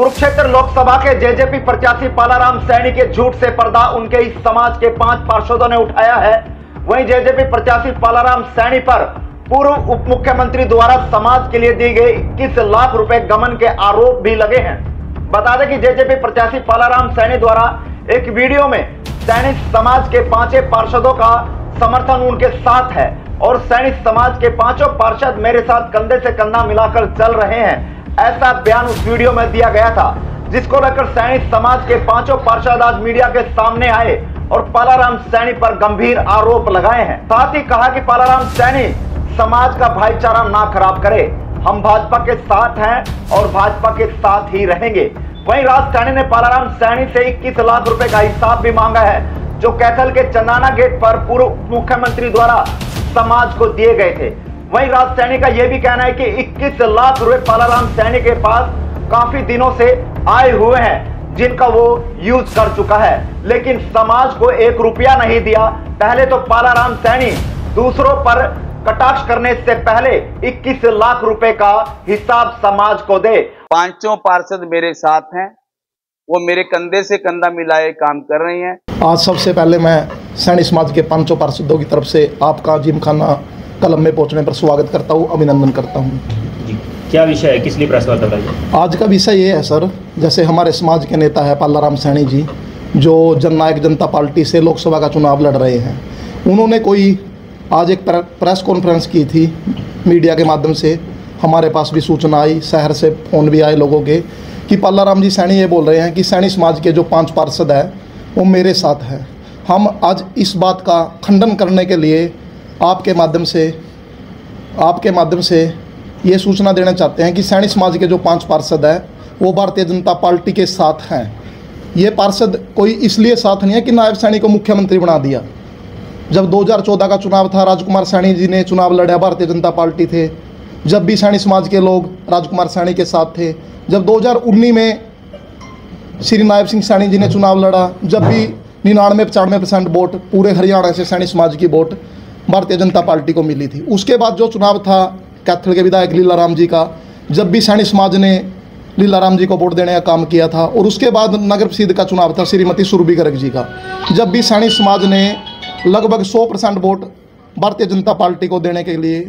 कुरुक्षेत्र लोकसभा के जेजेपी प्रत्याशी पालाराम सैनी के झूठ से पर्दा उनके इस समाज के 5 पार्षदों ने उठाया है। वहीं जेजेपी प्रत्याशी पालाराम सैनी पर पूर्व उप मुख्यमंत्री द्वारा समाज के लिए दी गई 21 लाख रुपए गबन के आरोप भी लगे हैं। बता दें कि जेजेपी प्रत्याशी पालाराम सैनी द्वारा एक वीडियो में सैनी समाज के 5 पार्षदों का समर्थन उनके साथ है और सैनी समाज के 5 पार्षद मेरे साथ कंधे से कंधा मिलाकर चल रहे हैं, ऐसा बयान उस वीडियो में दिया गया था, जिसको लेकर सैनी समाज के 5 पार्षद आज मीडिया के सामने आए और पालाराम सैनी पर गंभीर आरोप लगाए हैं। साथ ही कहा कि पालाराम सैनी समाज का भाईचारा ना खराब करे, हम भाजपा के साथ हैं और भाजपा के साथ ही रहेंगे। वहीं राज सैनी ने पालाराम सैनी से 21 लाख रुपए का हिसाब भी मांगा है, जो कैथल के चंदाना गेट पर पूर्व मुख्यमंत्री द्वारा समाज को दिए गए थे। वहीं राज सैनी का यह भी कहना है कि 21 लाख रुपए पालाराम सैनी के पास काफी दिनों से आए हुए हैं, जिनका वो यूज कर चुका है, लेकिन समाज को 1 रुपया नहीं दिया। पहले तो पालाराम सैनी दूसरों पर कटाक्ष करने से पहले 21 लाख रुपए का हिसाब समाज को दे। 5 पार्षद मेरे साथ हैं, वो मेरे कंधे से कंधा मिलाए काम कर रहे हैं। आज सबसे पहले मैं सैनी समाज के 5 पार्षदों की तरफ से आपका जिमखाना कलम में पहुंचने पर स्वागत करता हूं, अभिनंदन करता हूं। जी, क्या विषय है, किस लिए प्रेस वार्ता कराई? आज का विषय ये है सर, जैसे हमारे समाज के नेता है पालाराम सैनी जी, जो जननायक जनता पार्टी से लोकसभा का चुनाव लड़ रहे हैं, उन्होंने कोई आज एक प्रेस कॉन्फ्रेंस की थी मीडिया के माध्यम से। हमारे पास भी सूचना आई, शहर से फ़ोन भी आए लोगों के कि पालाराम जी सैनी ये बोल रहे हैं कि सैनी समाज के जो 5 पार्षद हैं वो मेरे साथ हैं। हम आज इस बात का खंडन करने के लिए आपके माध्यम से ये सूचना देना चाहते हैं कि सैनी समाज के जो 5 पार्षद हैं वो भारतीय जनता पार्टी के साथ हैं। ये पार्षद कोई इसलिए साथ नहीं है कि नायब सैनी को मुख्यमंत्री बना दिया। जब 2014 का चुनाव था, राजकुमार सैनी जी ने चुनाव लड़ा, भारतीय जनता पार्टी थे। जब भी सैनी समाज के लोग राजकुमार सैनी के साथ थे। जब 2019 में श्री नायब सिंह सैनी जी ने चुनाव लड़ा, जब भी 99-95% वोट पूरे हरियाणा से सैनी समाज की वोट भारतीय जनता पार्टी को मिली थी। उसके बाद जो चुनाव था कैथल के विधायक लीलाराम जी का, जब भी सैनी समाज ने लीलाराम जी को वोट देने का काम किया था। और उसके बाद नगर परिषद का चुनाव था श्रीमती सुरभि गर्ग जी का, जब भी सैनी समाज ने लगभग 100% वोट भारतीय जनता पार्टी को देने के लिए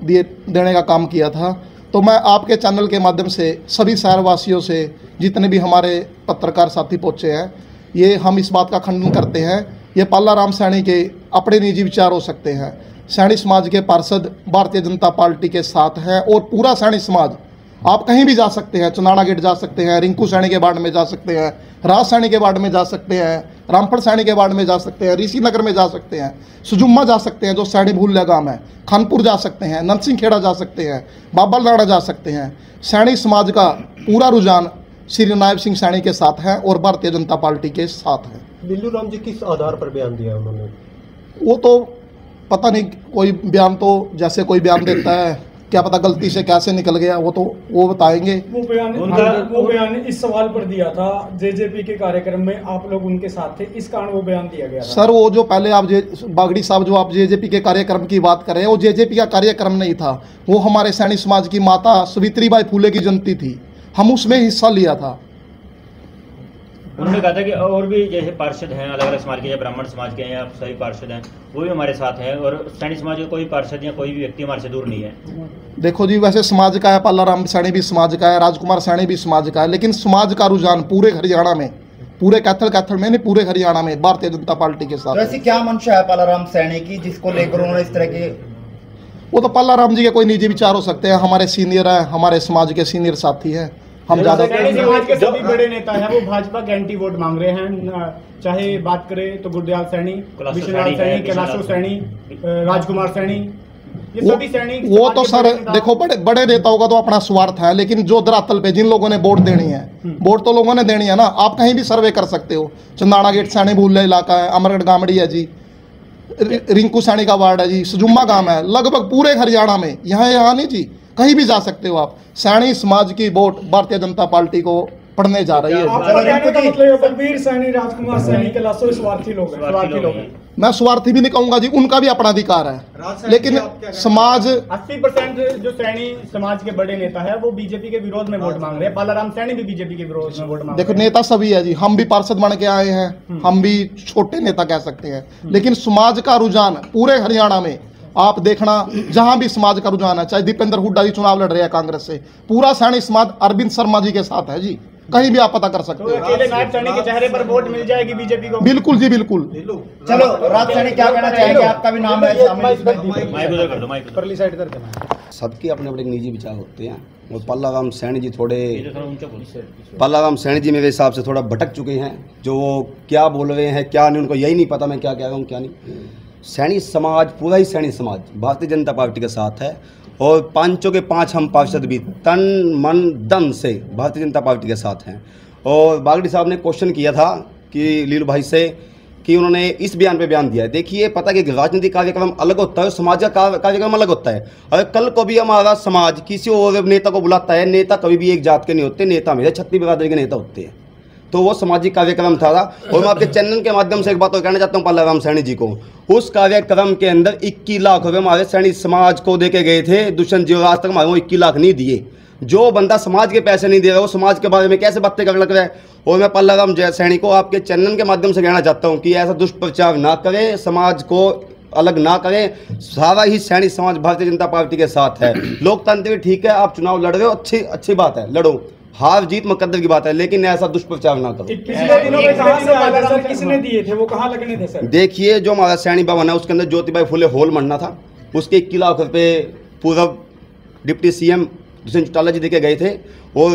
देने का काम किया था। तो मैं आपके चैनल के माध्यम से सभी शहरवासियों से, जितने भी हमारे पत्रकार साथी पहुँचे हैं, ये हम इस बात का खंडन करते हैं। ये पालाराम सैनी के अपने निजी विचार हो सकते हैं। सैनी समाज के पार्षद भारतीय जनता पार्टी के साथ हैं और पूरा सैनी समाज, आप कहीं भी जा सकते हैं, चंदाना गेट जा सकते हैं, रिंकू सैनी के वार्ड में जा सकते हैं, राज सैनी के वार्ड में जा सकते हैं, रामपुर सैनी के वार्ड में जा सकते हैं, ऋषि नगर में जा सकते हैं, सुजुम्मा जा सकते हैं जो सैनी भूलिया गांव है, खानपुर जा सकते हैं, नरसिंह खेड़ा जा सकते हैं, बाबलनाड़ा जा सकते हैं। सैनी समाज का पूरा रुझान श्री नायब सिंह सैनी के साथ है और भारतीय जनता पार्टी के साथ है। बिल्लू राम जी किस आधार पर बयान दिया उन्होंने? वो तो पता नहीं, कोई बयान तो जैसे कोई बयान देता है, क्या पता गलती से कैसे निकल गया, वो बताएंगे। वो बयान इस सवाल पर दिया था जेजेपी के कार्यक्रम में, आप लोग उनके साथ थे, इस कारण वो बयान दिया गया था। सर वो जो पहले आप बागड़ी साहब जो आप जेजेपी के कार्यक्रम की बात कर रहे हैं, वो जेजेपी का कार्यक्रम नहीं था, वो हमारे सैनी समाज की माता सावित्रीबाई फुले की जयंती थी, हम उसमें हिस्सा लिया था। उन्होंने कहा था कि और भी जैसे पार्षद हैं अलग अलग समाज के, या ब्राह्मण समाज के हैं या सभी पार्षद हैं, वो भी हमारे साथ हैं और सैनी समाज का कोई पार्षद या कोई भी व्यक्ति हमारे से दूर नहीं है। देखो जी, वैसे समाज का है, पालाराम सैनी भी समाज का है, राजकुमार सैनी भी समाज का है, लेकिन समाज का रुझान पूरे हरियाणा में, पूरे कैथल में नहीं, पूरे हरियाणा में भारतीय जनता पार्टी के साथ। तो ऐसी क्या मंशा है पालाराम सैनी की जिसको लेकर उन्होंने इस तरह के? वो तो पालाराम जी के कोई निजी विचार हो सकते हैं, हमारे सीनियर है, हमारे समाज के सीनियर साथी हैं। हम ज्यादा समाज के सभी बड़े नेता हैं वो भाजपा के एंटी वोट मांग रहे हैं, चाहे बात करें तो गुरदयाल सैनी, विश्वनाथ सैनी, कैलाशो सैनी, राजकुमार सैनी, ये सभी सैनी। वो तो सर देखो, बड़े नेताओं का तो अपना स्वार्थ है, लेकिन जो धरातल पे जिन लोगों ने वोट देनी है, वोट तो लोगों ने देनी है ना। आप कहीं भी सर्वे कर सकते हो, चंदाना गेट सैनी भूलिया इलाका है, अमरगढ़ गामड़ी है जी, रिंकू सैनी का वार्ड है जी, सुजुम्मा गांव है, लगभग पूरे हरियाणा में, यहाँ नहीं जी, कहीं भी जा सकते हो आप। सैनी समाज की वोट भारतीय जनता पार्टी को पढ़ने जा रही है। मतलब बलबीर सैनी, राजकुमार सैनी, कैलाशो स्वार्थी लोग हैं। मैं स्वार्थी भी नहीं कहूंगा जी, उनका भी अपना अधिकार है, लेकिन समाज 80% जो सैनी समाज के बड़े नेता है वो बीजेपी के विरोध में वोट मांग रहे हैं। बालाराम सैनी भी बीजेपी के विरोध में वोट मांग देखो रहे हैं। नेता सभी है जी, हम भी पार्षद बन के आए हैं, हम भी छोटे नेता कह सकते हैं, लेकिन समाज का रुझान पूरे हरियाणा में आप देखना, जहां भी समाज का रुझान है, चाहे दीपेंद्र हुड्डा जी चुनाव लड़ रहे हैं कांग्रेस से, पूरा सैनी समाज अरविंद शर्मा जी के साथ है जी, कहीं भी आप पता कर सकते तो हैं। अकेले नायब सैनी के चेहरे पर वोट मिल जाएगी बीजेपी को? बिल्कुल जी बिल्कुल। चलो राज सैनी क्या कहना चाहेंगे, आपका भी नाम है शामिल इसमें। माइक उधर कर दो, माइक उधर। परली साइड कर देना। सबके अपने अपने निजी विचार होते हैं और पल्लाराम सैनी जी थोड़े ये जो थोड़ा ऊंचा बोलो। पल्लाराम सैनी जी मेरे हिसाब से थोड़ा भटक चुके हैं, जो वो क्या बोल रहे हैं क्या नहीं, उनको यही नहीं पता मैं क्या कह रहा हूँ क्या नहीं। सैनी समाज, पूरा ही सैनी समाज भारतीय जनता पार्टी के साथ है और पांचों के पांच हम पार्षद भी तन मन धन से भारतीय जनता पार्टी के साथ हैं। और बागड़ी साहब ने क्वेश्चन किया था कि लीलू भाई से कि उन्होंने इस बयान पे बयान दिया है। देखिए पता है कि राजनीतिक कार्यक्रम अलग होता है, समाज का कार्यक्रम अलग होता है। अगर कल को भी हमारा समाज किसी और नेता को बुलाता है, नेता कभी भी एक जात के नहीं होते, नेता मेरे छत्तीस बिरादरी के नेता होते हैं, तो वो सामाजिक कार्यक्रम था। और मैं आपके चैनल के माध्यम से एक बात और कहना चाहता हूँ पल्लाराम सैनी जी को, उस कार्यक्रम के अंदर 21 लाख रुपये हमारे सैनी समाज को दे के गए थे दुष्यंत जी, आज तक हमारे वो 21 लाख नहीं दिए। जो बंदा समाज के पैसे नहीं दे रहा वो समाज के बारे में कैसे बातें कर लग रहा है। और मैं पल्लाराम सैनी को आपके चैनल के माध्यम से कहना चाहता हूँ कि ऐसा दुष्प्रचार ना करें, समाज को अलग ना करें। सारा ही सैनी समाज भारतीय जनता पार्टी के साथ है। लोकतंत्र ठीक है, आप चुनाव लड़ रहे हो, अच्छी बात है, लड़ो, हार जीत मुकद्दर की बात है, लेकिन ऐसा दुष्प्रचार ना करो। पिछले दिनों में कहां से बालाराम किसने दिए थे, वो कहां लगने थे सर? देखिए जो हमारा सैनी भवन है उसके अंदर ज्योतिबाई फुले हॉल बनना था, उसके 21 लाख रुपये पूर्व डिप्टी सीएम दुष्यंत चौटाला जी देके गए थे। और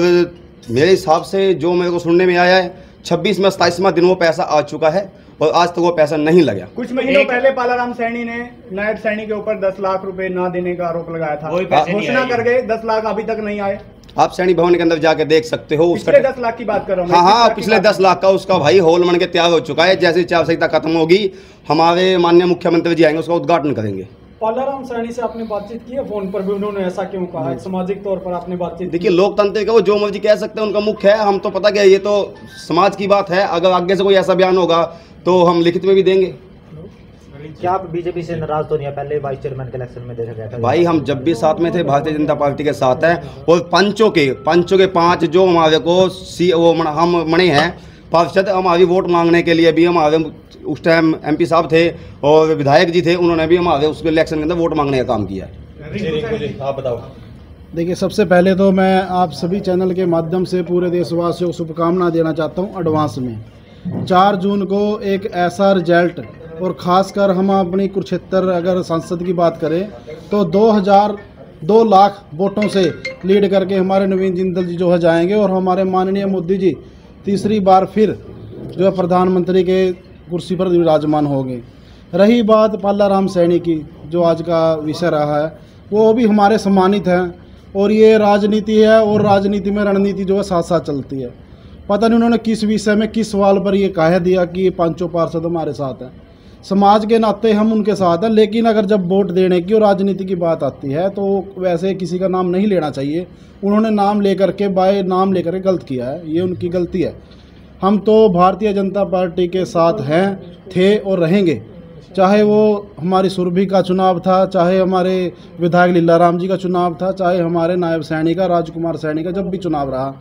मेरे हिसाब से जो मेरे को सुनने में आया है 26 में 27वां दिन वो पैसा आ चुका है और आज तक वो पैसा नहीं लगा। कुछ महीनों पहले बालाराम सैनी ने नायब सैनी के ऊपर 10 लाख रुपए ना देने का आरोप लगाया था, घोषणा कर गए, 10 लाख अभी तक नहीं आए। आप सैनी भवन के अंदर जाके देख सकते हो, उसका पिछले 10 लाख की बात कर रहा हूँ। हाँ, पिछले 10 लाख का उसका भाई हॉल बन के तैयार हो चुका है। जैसे आचार संहिता खत्म होगी हमारे माननीय मुख्यमंत्री जी आएंगे, उसका उद्घाटन करेंगे। पल्लाराम सैनी से आपने बातचीत की है फोन पर भी, उन्होंने ऐसा क्यों कहा है? सामाजिक तौर पर आपने बातचीत? देखिए लोकतंत्र का वो जो मर्जी कह सकते हैं, उनका मुख्य है, हम तो पता क्या ये तो समाज की बात है। अगर आगे से कोई ऐसा बयान होगा तो हम लिखित में भी देंगे। क्या आप बीजेपी से नाराज तो नहीं है? पहले वाइस चेयरमैन के इलेक्शन में देखा गया था भाई, हम जब भी साथ में थे भारतीय जनता पार्टी के साथ है। और पांचों के पांच जो हमारे को हम मणे हैं पार्षद, हमारी वोट मांगने के लिए भी हमारे उस टाइम एमपी साहब थे और विधायक जी थे, उन्होंने भी हमारे उस इलेक्शन के अंदर वोट मांगने का काम किया है। आप बताओ। देखिए सबसे पहले तो मैं आप सभी चैनल के माध्यम से पूरे देशवासियों को शुभकामना देना चाहता हूं एडवांस में। 4 जून को एक ऐसा रिजल्ट, और ख़ासकर हम अपनी कुरुक्षेत्र अगर सांसद की बात करें तो 2 लाख वोटों से लीड करके हमारे नवीन जिंदल जी जो है जाएंगे और हमारे माननीय मोदी जी तीसरी बार फिर जो है प्रधानमंत्री के कुर्सी पर विराजमान होंगे। रही बात पल्लाराम सैनी की, जो आज का विषय रहा है, वो भी हमारे सम्मानित हैं और ये राजनीति है और राजनीति में रणनीति जो है साथ साथ चलती है। पता नहीं उन्होंने किस विषय में किस सवाल पर ये कह दिया कि ये पांचों पार्षद हमारे साथ हैं। समाज के नाते हम उनके साथ हैं, लेकिन अगर जब वोट देने की और राजनीति की बात आती है तो वैसे किसी का नाम नहीं लेना चाहिए। उन्होंने नाम लेकर के नाम लेकर के गलत किया है, ये उनकी गलती है। हम तो भारतीय जनता पार्टी के साथ हैं, थे और रहेंगे। चाहे वो हमारी सुरभि का चुनाव था, चाहे हमारे विधायक लीलाराम जी का चुनाव था, चाहे हमारे नायब सैनी का, राजकुमार सैनी का, जब भी चुनाव रहा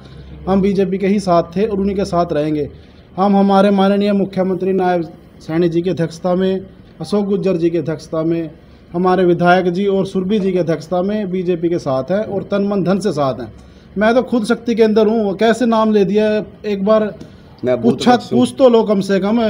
हम बीजेपी के ही साथ थे और उन्हीं के साथ रहेंगे। हम हमारे माननीय मुख्यमंत्री नायब सैनी जी की अध्यक्षता में, अशोक गुज्जर जी की अध्यक्षता में, हमारे विधायक जी और सुरभि जी की अध्यक्षता में बीजेपी के साथ हैं और तन मन धन से साथ हैं। मैं तो खुद शक्ति के अंदर हूँ, कैसे नाम ले दिया एक बार पूछ तो लो कम से कम।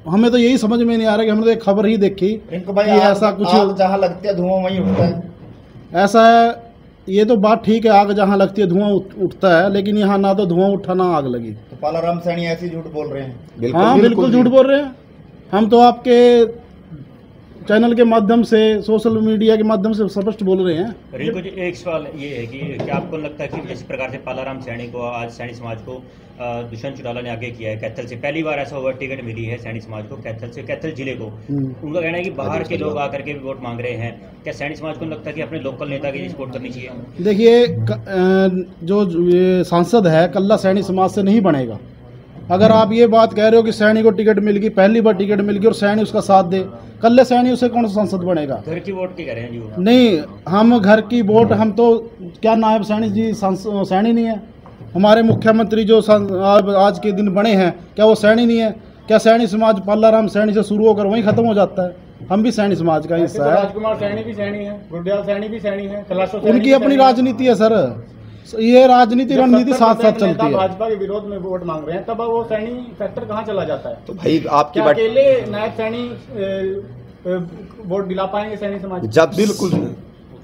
हमें तो यही समझ में नहीं आ रहा कि हमने तो एक खबर ही देखी भाई कि ऐसा कुछ जहाँ लगती है धुआं वहीं उठता है। ऐसा है, ये तो बात ठीक है, आग जहाँ लगती है धुआं उठता है, लेकिन यहाँ ना तो धुआं उठा ना आग लगी। तो पल्लाराम सैनी ऐसे झूठ बोल रहे हैं? हाँ बिल्कुल झूठ बोल रहे हैं। हम तो आपके चैनल के माध्यम से, सोशल मीडिया के माध्यम से स्पष्ट बोल रहे हैं। रिंकू जी, एक सवाल ये है कि क्या आपको लगता है कि जिस प्रकार से पल्लाराम सैनी को आज सैनी समाज को दुष्यंत चौटाला ने आगे किया है, कैथल से पहली बार ऐसा हुआ टिकट मिली है सैनी समाज को, कैथल जिले को, उनका कहना है कि बाहर के लोग आकर के भी वोट मांग रहे हैं। क्या सैनी समाज को लगता है कि अपने लोकल नेता की सपोर्ट करनी चाहिए? देखिए जो सांसद है कल्ला सैनी समाज से नहीं बनेगा। अगर आप ये बात कह रहे हो कि सैनी को टिकट मिल गई, पहली बार टिकट मिल गई और सैनी उसका साथ दे, कल सैनी उसे कौन सा सांसद बनेगा? घर की वोट की कह रहे हैं जी वो। नहीं, हम घर की वोट, हम तो क्या नायब सैनी जी सैनी नहीं है? हमारे मुख्यमंत्री जो आज के दिन बने हैं, क्या वो सैनी नहीं है? क्या सैनी समाज पालाराम सैनी से शुरू होकर वहीं खत्म हो जाता है? हम भी सैनी समाज का हिस्सा है। राजकुमार सैनी भी सैनी है, गुरदयाल सैनी भी सैनी है, कैलाशो सैनी उनकी अपनी राजनीति है सर, ये राजनीति रणनीति साथ साथ चलती है। भाजपा के विरोध में वोट मांग रहे हैं, तब वो सैनी फैक्टर कहाँ चला जाता है? तो भाई आपकी क्या बात अकेले नायब सैनी वोट दिला पाएंगे सैनी समाज? जब बिल्कुल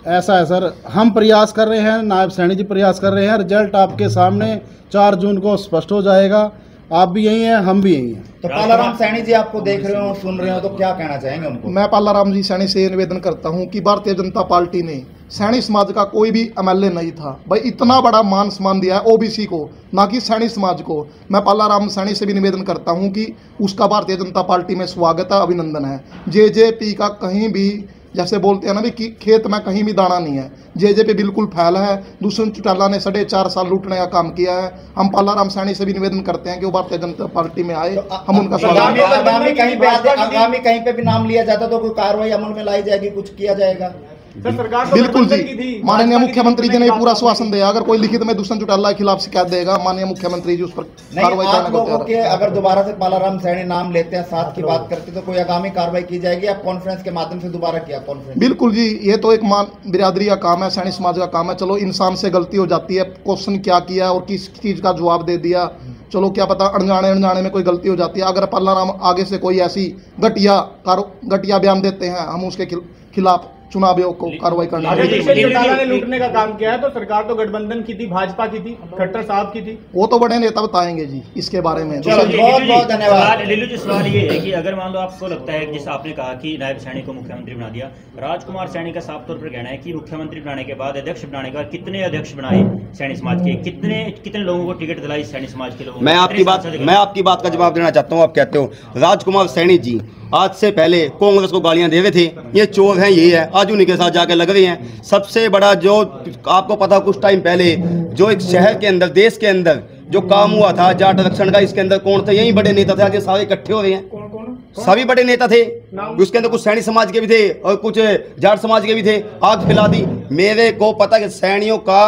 ऐसा है सर, हम प्रयास कर रहे हैं, नायब सैनी जी प्रयास कर रहे हैं, रिजल्ट आपके सामने 4 जून को स्पष्ट हो जाएगा। आप भी यही हैं, हम भी यही हैं। तो पालाराम सैनी जी आपको देख रहे हो, सुन रहे हो, तो क्या कहना चाहेंगे उनको? मैं पालाराम जी सैनी से ये निवेदन करता हूं कि भारतीय जनता पार्टी ने सैनी समाज का कोई भी एमएलए नहीं था भाई, इतना बड़ा मान सम्मान दिया है ओबीसी को, ना कि सैनी समाज को। मैं पालाराम सैनी से भी निवेदन करता हूं कि उसका भारतीय जनता पार्टी में स्वागत है, अभिनंदन है। जेजेपी का कहीं भी, जैसे बोलते हैं ना भी कि खेत में कहीं भी दाना नहीं है, जेजेपी बिल्कुल फैल है। दुष्यंत चौटाला ने 4.5 साल लूटने का काम किया है। हम पालाराम सैनी से भी निवेदन करते हैं कि वो भारतीय जनता पार्टी में आए, हम उनका स्वागत। आगामी कहीं पे भी नाम लिया जाता तो कोई कार्रवाई अमल में लाई जाएगी, कुछ किया जाएगा? सरकार बिल्कुल जी, माननीय मुख्यमंत्री जी ने पूरा आश्वासन दिया, अगर कोई लिखित में दुष्यंत चौटाला के खिलाफ शिकायत देगा, माननीय मुख्यमंत्री जी उस पर कार्रवाई करने को तैयार है। अगर दोबारा से पालाराम सैनी नाम लेते हैं, साथ की बात करते तो कोई आगामी कार्रवाई की जाएगी? आप कॉन्फ्रेंस के माध्यम से दोबारा किया कॉन्फ्रेंस? बिल्कुल जी, ये तो एक बिरादरी का काम है, सैनी समाज का काम है। चलो इंसान से गलती हो जाती है, क्वेश्चन क्या किया और किस चीज का जवाब दे दिया, चलो क्या पता अनजाने में कोई गलती हो जाती है। अगर पालाराम आगे से कोई ऐसी घटिया बयान देते हैं, हम उसके खिलाफ चुनाव आयोग को कार्रवाई करना अगर दुष्यंत चौटाला ने लूटने का काम किया है तो सरकार तो गठबंधन की थी, भाजपा की थी, खट्टर साहब की थी। वो तो बड़े नेता बताएंगे जी इसके बारे में। बहुत धन्यवाद। लिल्लू जी, सवाल ये है कि अगर मान लो आपको लगता है, जैसे आपने कहा कि नायब सैनी को मुख्यमंत्री बना दिया, राजकुमार सैनी का साफ तौर पर कहना है कि मुख्यमंत्री बनाने के बाद, अध्यक्ष बनाने के बाद कितने अध्यक्ष बनाए सैनी समाज के, कितने लोगों को टिकट दिलाई सैनी समाज के लोगों? मैं आपकी बात का जवाब देना चाहता हूँ। आप कहते हो राजकुमार सैनी जी आज से पहले कांग्रेस को गालियां दे रहे थे, ये चोर हैं, ये है, आज उन्हीं के साथ जाकर लग रहे हैं। सबसे बड़ा जो आपको पता, कुछ टाइम पहले जो एक शहर के अंदर, देश के अंदर जो काम हुआ था जाट आरक्षण का, इसके अंदर कौन थे? यही बड़े नेता थे, आगे सारे इकट्ठे हो रहे हैं। सभी बड़े नेता थे, उसके अंदर कुछ सैनी समाज के भी थे और कुछ जाट समाज के भी थे। आग फैला दी। मेरे को पता कि सैनियों का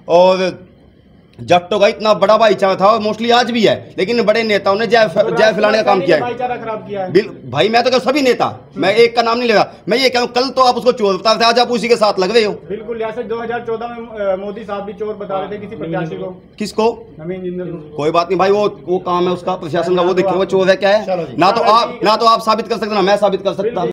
और जट्टों का इतना बड़ा भाईचारा था और मोस्टली आज भी है, लेकिन बड़े नेताओं ने जय फैलाने का काम किया है। भाईचारा खराब किया है भाई मैं तो कह सभी नेता, मैं एक का नाम नहीं ले रहा। मैं ये कह रहा हूं, कल तो आप उसको चोर बता रहे थे, आज आप उसी के साथ लग रहे हो। बिल्कुल, जैसे 2014 में मोदी साहब भी चोर बता रहे थे किसी प्रत्याशी को। किसको? नवीन जिंदल को। कोई बात नहीं भाई, वो काम है उसका, प्रशासन का, वो देखे वो चोर है क्या है। ना तो आप साबित कर सकते ना मैं साबित कर सकता।